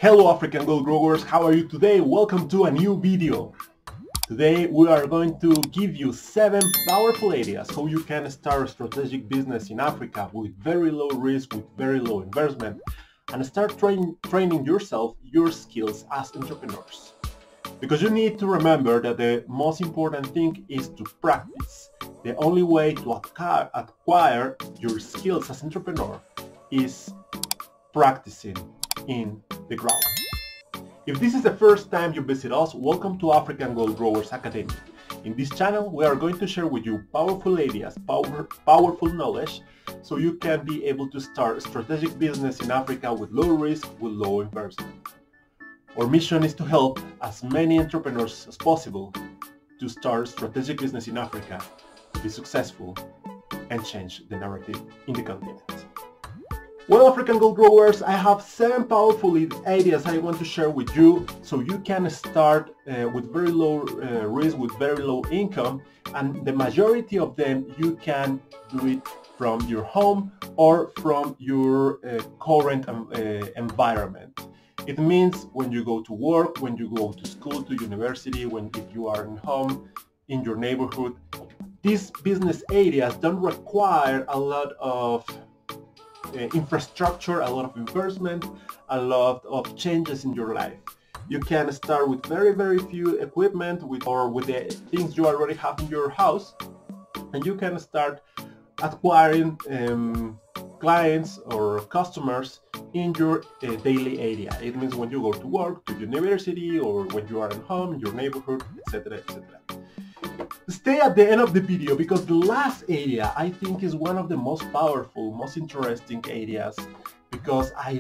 Hello African gold growers, how are you today? Welcome to a new video. Today we are going to give you 7 powerful ideas how you can start a strategic business in Africa with very low risk, with very low investment, and start training yourself, your skills as entrepreneurs. Because you need to remember that the most important thing is to practice. The only way to acquire your skills as entrepreneur is practicing in the ground. If this is the first time you visit us, welcome to African Gold Growers Academy. In this channel, we are going to share with you powerful ideas, powerful knowledge, so you can be able to start a strategic business in Africa with low risk, with low investment. Our mission is to help as many entrepreneurs as possible to start a strategic business in Africa, to be successful, and change the narrative in the continent. Well, African gold growers, I have 7 powerful ideas I want to share with you so you can start with very low risk, with very low income, and the majority of them you can do it from your home or from your current environment. It means when you go to work, when you go to school, to university, if you are in home, in your neighborhood. These business areas don't require a lot of infrastructure, a lot of investment, a lot of changes in your life. You can start with very few equipment or with the things you already have in your house, and you can start acquiring clients or customers in your daily area. It means when you go to work, to university, or when you are at home, in your neighborhood, etc., etc. Stay at the end of the video because the last area I think is one of the most powerful, most interesting areas, because I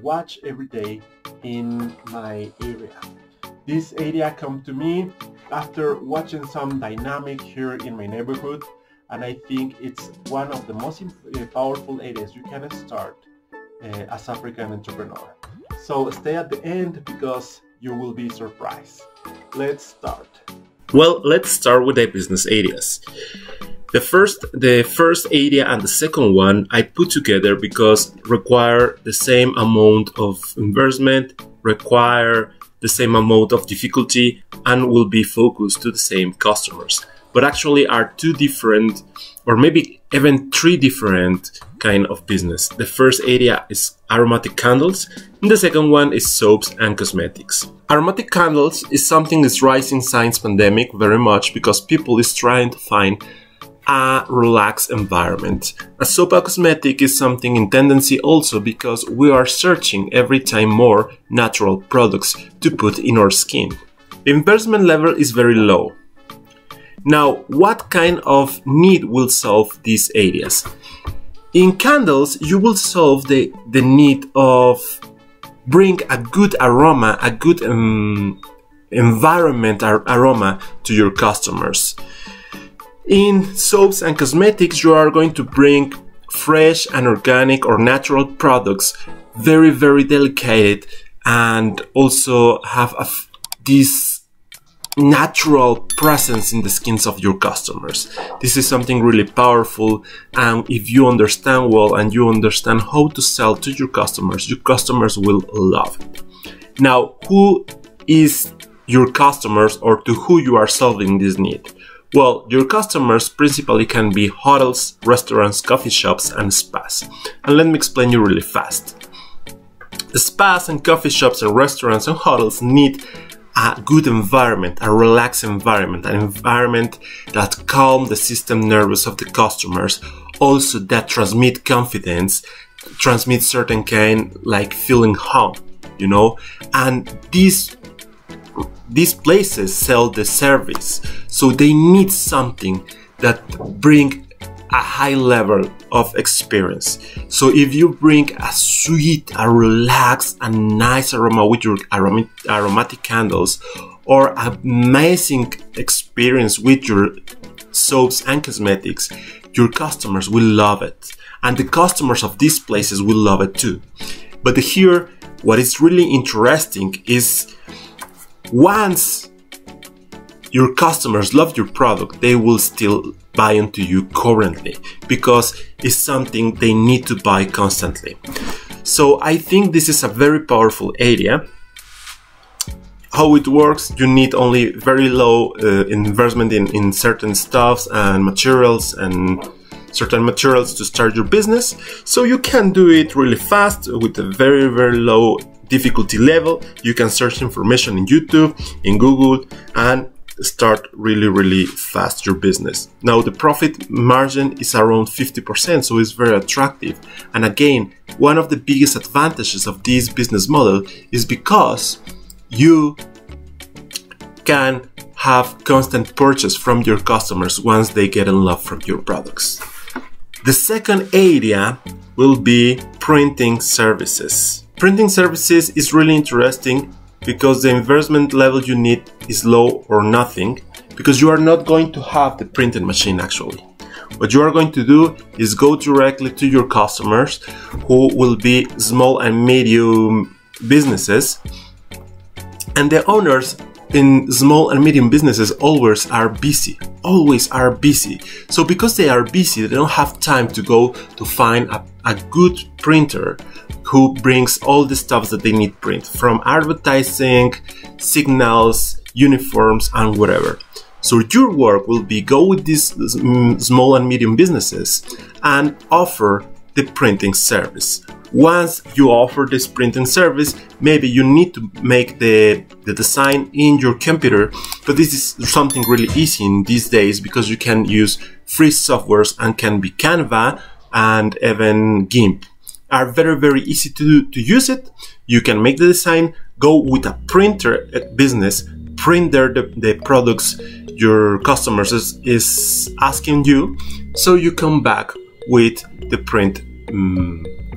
watch every day in my area. This area come to me after watching some dynamic here in my neighborhood, and I think it's one of the most powerful areas you can start as African entrepreneur. So stay at the end because you will be surprised. Let's start. Well, let's start with the business areas. The first area and the second one I put together because require the same amount of investment, require the same amount of difficulty, and will be focused to the same customers. But actually are 2 different, or maybe even 3 different kind of business. The first area is aromatic candles, and the second one is soaps and cosmetics. Aromatic candles is something that's rising since pandemic very much because people is trying to find a relaxed environment. A soap and cosmetic is something in tendency also because we are searching every time more natural products to put in our skin. The investment level is very low. Now, what kind of need will solve these areas? In candles, you will solve the need of bring a good aroma, a good environment aroma to your customers. In soaps and cosmetics, you are going to bring fresh and organic or natural products, very delicate, and also have this natural presence in the skins of your customers. This is something really powerful, and if you understand well and you understand how to sell to your customers will love it. Now, who is your customers, or to who you are solving this need? Well, your customers principally can be hotels, restaurants, coffee shops, and spas. And let me explain you really fast. The spas and coffee shops and restaurants and hotels need a good environment, a relaxed environment, an environment that calms the system nervous of the customers, also that transmit confidence, transmit certain kind like feeling home, you know, and these places sell the service, so they need something that bring a high level of experience. So if you bring a sweet, a relaxed, and nice aroma with your aromatic candles, or amazing experience with your soaps and cosmetics, your customers will love it, and the customers of these places will love it too. But here, what is really interesting is once your customers love your product, they will still buy into you currently because it's something they need to buy constantly. So I think this is a very powerful area. How it works, you need only very low investment in certain stuffs and materials to start your business. So you can do it really fast with a very, very low difficulty level. You can search information in YouTube, in Google, and start really, really fast your business. Now the profit margin is around 50%, so it's very attractive. And again, one of the biggest advantages of this business model is because you can have constant purchase from your customers once they get in love from your products. The second area will be printing services. Printing services is really interesting because the investment level you need is low or nothing, because you are not going to have the printing machine actually. What you are going to do is go directly to your customers, who will be small and medium businesses, and the owners in small and medium businesses always are busy. So because they are busy, they don't have time to go to find a good printer who brings all the stuff that they need print, from advertising, signals, uniforms, and whatever. So your work will be go with these small and medium businesses and offer the printing service. Once you offer this printing service, maybe you need to make the design in your computer, but this is something really easy in these days because you can use free softwares and can be Canva and even GIMP. Are very, very easy to use it. You can make the design, go with a printer business, print there the products your customers is asking you, so you come back with the print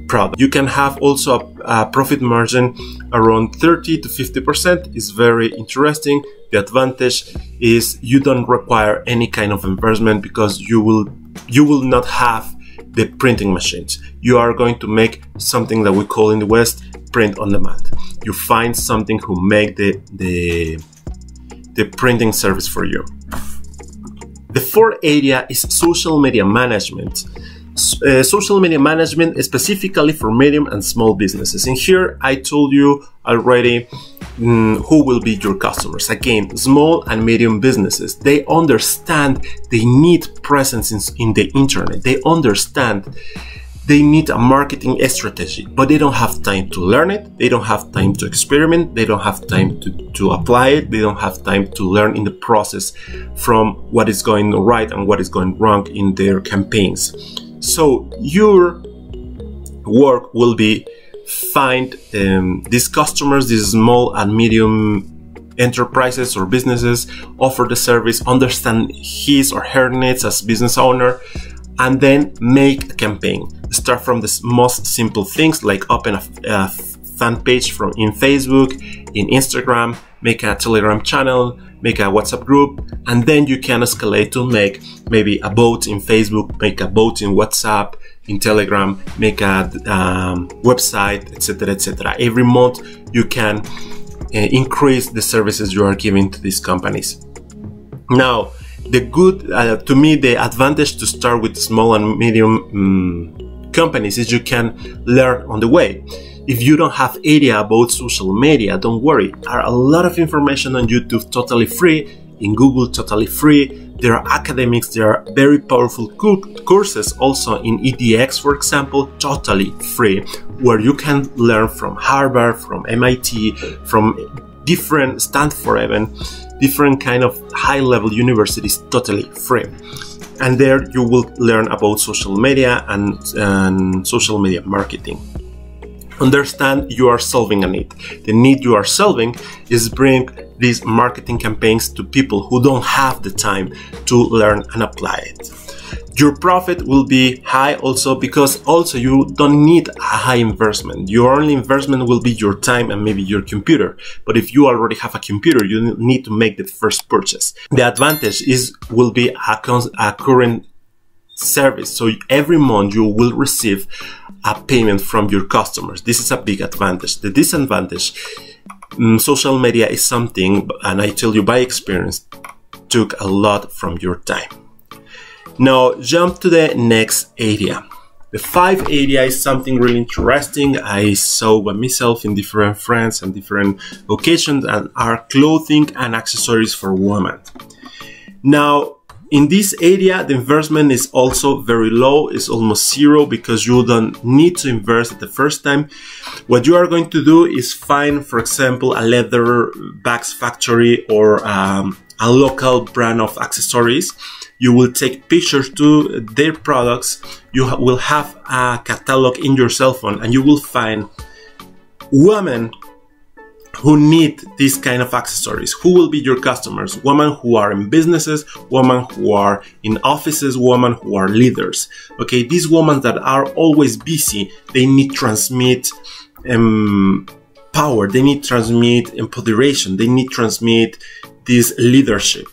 product. You can have also a profit margin around 30 to 50%. Is very interesting. The advantage is you don't require any kind of investment because you will not have the printing machines. You are going to make something that we call in the West print on demand. You find something who make the printing service for you. The fourth area is social media management. Social media management specifically for medium and small businesses. In here, I told you already who will be your customers. Again, small and medium businesses. They understand they need presence in the internet. They understand they need a marketing strategy, but they don't have time to learn it. They don't have time to experiment. They don't have time to apply it. They don't have time to learn in the process from what is going right and what is going wrong in their campaigns. So your work will be find these customers, these small and medium enterprises or businesses, offer the service, understand his or her needs as business owner, and then make a campaign. Start from the most simple things like open a fan page in Facebook, in Instagram, make a Telegram channel, make a WhatsApp group, and then you can escalate to make maybe a bot in Facebook, make a bot in WhatsApp, in Telegram, make a website, etc., etc. Every month you can increase the services you are giving to these companies. Now, the good, to me, the advantage to start with small and medium companies is you can learn on the way. If you don't have idea about social media, don't worry. There are a lot of information on YouTube totally free, in Google totally free. There are academics, there are very powerful courses also in EDX, for example, totally free, where you can learn from Harvard, from MIT, from different Stanford even, different kind of high-level universities totally free. And there you will learn about social media and social media marketing. Understand you are solving a need. The need you are solving is bring these marketing campaigns to people who don't have the time to learn and apply it. Your profit will be high also because also you don't need a high investment. Your only investment will be your time and maybe your computer. But if you already have a computer, you need to make the first purchase. The advantage will be a current service. So every month you will receive a payment from your customers. This is a big advantage. The disadvantage, social media is something, and I tell you by experience, took a lot from your time. Now jump to the next area. The 5th area is something really interesting. I saw by myself in different friends and different occasions, and are clothing and accessories for women. Now, in this area, the investment is also very low. It's almost zero because you don't need to invest at the first time. What you are going to do is find, for example, a leather bags factory or a local brand of accessories. You will take pictures to their products. You will have a catalog in your cell phone, and you will find women who need this kind of accessories. Who will be your customers? Women who are in businesses, women who are in offices, women who are leaders. Okay, these women that are always busy, they need transmit power, they need transmit empoderation, they need transmit this leadership.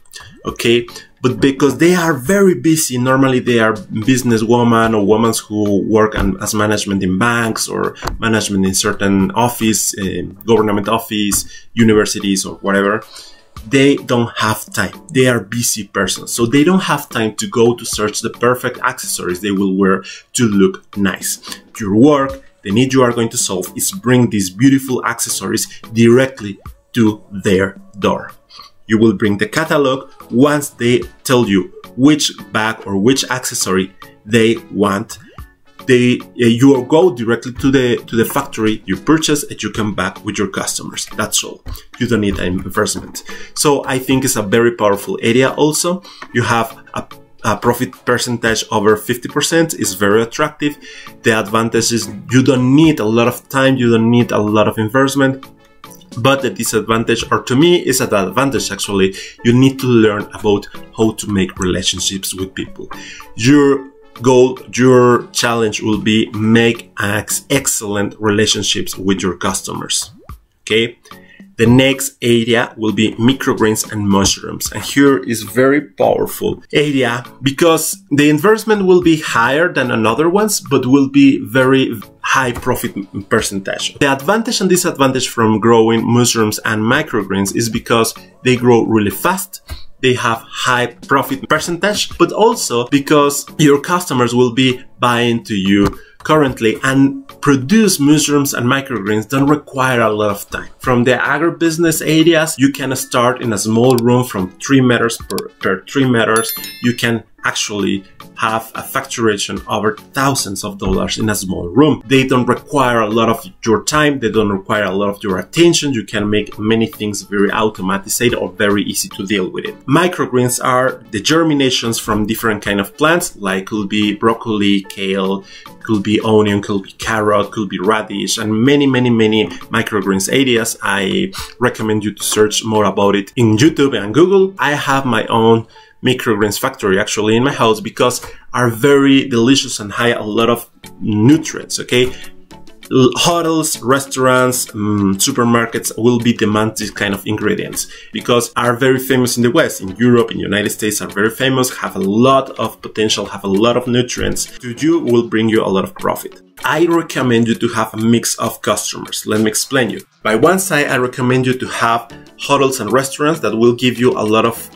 Okay, but because they are very busy, normally they are businesswomen or women who work as management in banks or management in certain office, government office, universities or whatever. They don't have time. They are busy persons. So they don't have time to go to search the perfect accessories they will wear to look nice. Your work, the need you are going to solve is bring these beautiful accessories directly to their door. You will bring the catalog once they tell you which bag or which accessory they want. You will go directly to the factory, you purchase, and you come back with your customers. That's all. You don't need an investment. So I think it's a very powerful area. Also, you have a profit percentage over 50% is very attractive. The advantage is you don't need a lot of time, you don't need a lot of investment. But the disadvantage, or to me is an advantage actually, you need to learn about how to make relationships with people. Your goal, your challenge will be make excellent relationships with your customers. Okay. The next area will be microgreens and mushrooms. And here is very powerful area because the investment will be higher than another ones, but will be very high profit percentage. The advantage and disadvantage from growing mushrooms and microgreens is because they grow really fast. They have high profit percentage, but also because your customers will be buying to you currently, and produce mushrooms and microgreens don't require a lot of time. From the agribusiness areas, you can start in a small room from 3 meters per 3 meters. You can actually have a facturation over thousands of dollars in a small room. They don't require a lot of your time. They don't require a lot of your attention. You can make many things very automated or very easy to deal with it. Microgreens are the germinations from different kind of plants, like could be broccoli, kale, could be onion, could be carrot, could be radish, and many microgreens areas. I recommend you to search more about it in YouTube and Google. I have my own microgreens factory actually in my house because are very delicious and high a lot of nutrients. Okay, hotels, restaurants, supermarkets will be demand this kind of ingredients because are very famous in the West, in Europe, in the United States are very famous, have a lot of potential, have a lot of nutrients. To you will bring you a lot of profit. I recommend you to have a mix of customers. Let me explain you. By one side, I recommend you to have hotels and restaurants that will give you a lot of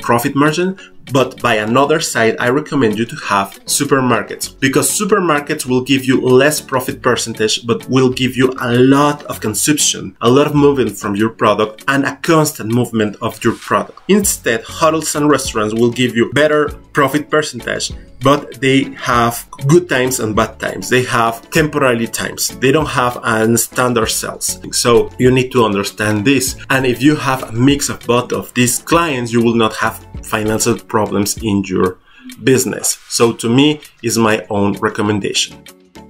profit margin, but by another side, I recommend you to have supermarkets because supermarkets will give you less profit percentage, but will give you a lot of consumption, a lot of movement from your product and a constant movement of your product. Instead, hotels and restaurants will give you better profit percentage, but they have good times and bad times. They have temporary times. They don't have a standard sales. So you need to understand this. And if you have a mix of both of these clients, you will not have financial problems in your business. So to me, is my own recommendation.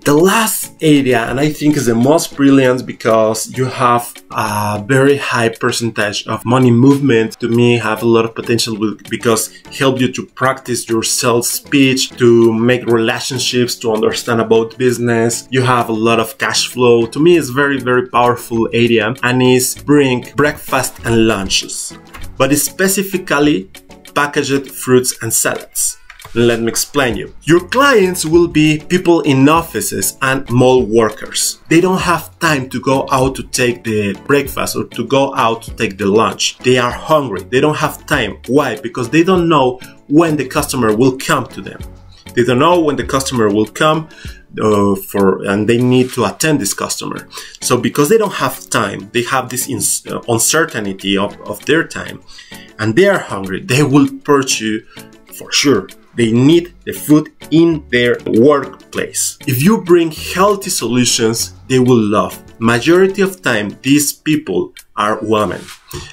The last area, and I think is the most brilliant because you have a very high percentage of money movement, to me have a lot of potential because help you to practice your sales speech, to make relationships, to understand about business. You have a lot of cash flow. To me, it's very powerful area and is bring breakfast and lunches, but specifically packaged fruits and salads. Let me explain you. Your clients will be people in offices and mall workers. They don't have time to go out to take the breakfast or to go out to take the lunch. They are hungry. They don't have time. Why? Because they don't know when the customer will come to them. They don't know when the customer will come and they need to attend this customer. So because they don't have time, they have this uncertainty of their time, and they are hungry, they will purchase for sure. They need the food in their workplace. If you bring healthy solutions, they will love. Majority of time, these people are women.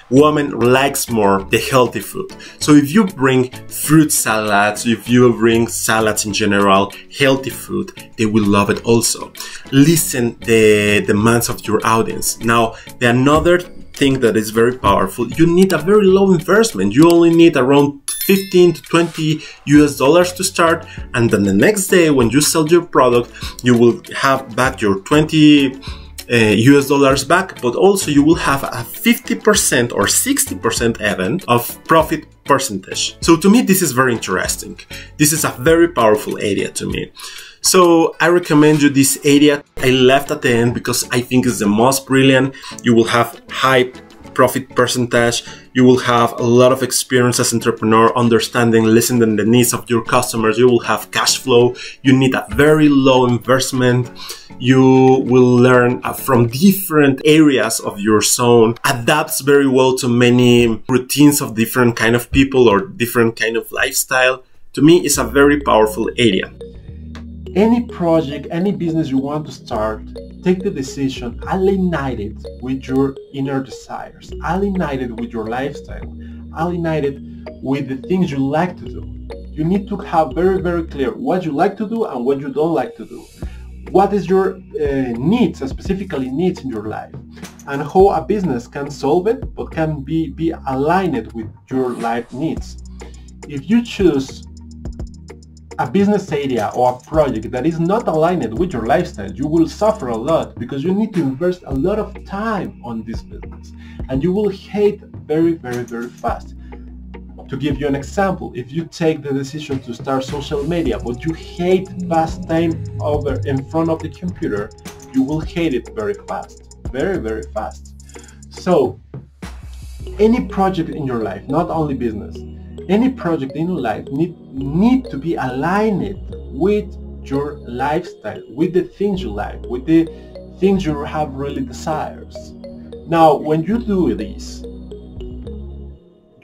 Women likes more the healthy food. So if you bring fruit salads, if you bring salads in general, healthy food, they will love it also. Listen the demands of your audience. Now, the another thing that is very powerful, you need a very low investment. You only need around 15 to 20 US dollars to start, and then the next day when you sell your product, you will have back your 20 US dollars back, but also you will have a 50% or 60% even of profit percentage. So to me, this is very interesting. This is a very powerful area to me. So I recommend you this area. I left at the end because I think it's the most brilliant. You will have high profit percentage. You will have a lot of experience as entrepreneur, understanding, listening to the needs of your customers. You will have cash flow. You need a very low investment. You will learn from different areas of your zone. Adapts very well to many routines of different kind of people or different kind of lifestyle. To me, it's a very powerful area. Any project, any business you want to start, take the decision, align it with your inner desires, align it with your lifestyle, align it with the things you like to do. You need to have very, very clear what you like to do and what you don't like to do. What is your needs, specifically needs in your life, and how a business can solve it, but can be aligned with your life needs. If you choose a business area or a project that is not aligned with your lifestyle, you will suffer a lot because you need to invest a lot of time on this business, and you will hate very, very, very fast. To give you an example, if you take the decision to start social media, but you hate fast time over in front of the computer, you will hate it very fast, very, very fast. So any project in your life, not only business, any project in your life need to be aligned with your lifestyle, with the things you like, with the things you have really desires. Now, when you do this,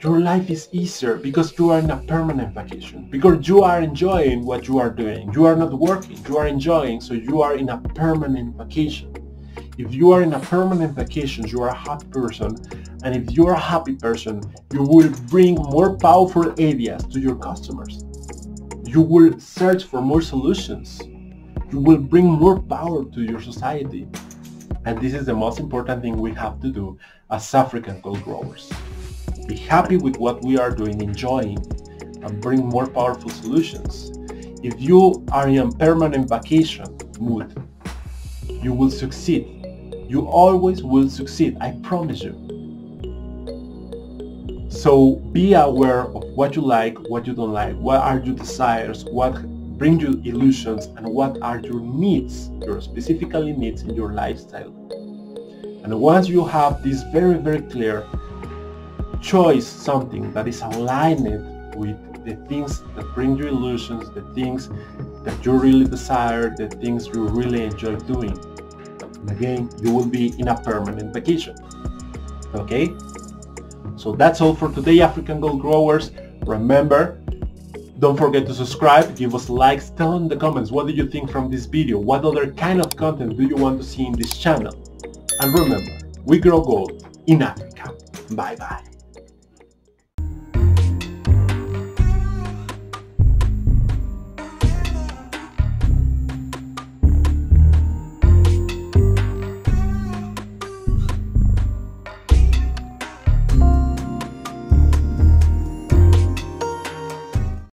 your life is easier because you are in a permanent vacation, because you are enjoying what you are doing. You are not working, you are enjoying, so you are in a permanent vacation. If you are in a permanent vacation, you are a happy person, and if you are a happy person, you will bring more powerful ideas to your customers. You will search for more solutions. You will bring more power to your society. And this is the most important thing we have to do as African gold growers. Be happy with what we are doing, enjoying, and bring more powerful solutions. If you are in a permanent vacation mood, you will succeed. You always will succeed, I promise you. So be aware of what you like, what you don't like, what are your desires, what bring you illusions, and what are your needs, your specifically needs in your lifestyle. And once you have this very, very clear, choose something that is aligned with the things that bring you illusions, the things that you really desire, the things you really enjoy doing. And again, you will be in a permanent vacation. Okay? So that's all for today, African Gold Growers. Remember, don't forget to subscribe, give us likes, tell in the comments what do you think from this video, what other kind of content do you want to see in this channel. And remember, we grow gold in Africa. Bye bye.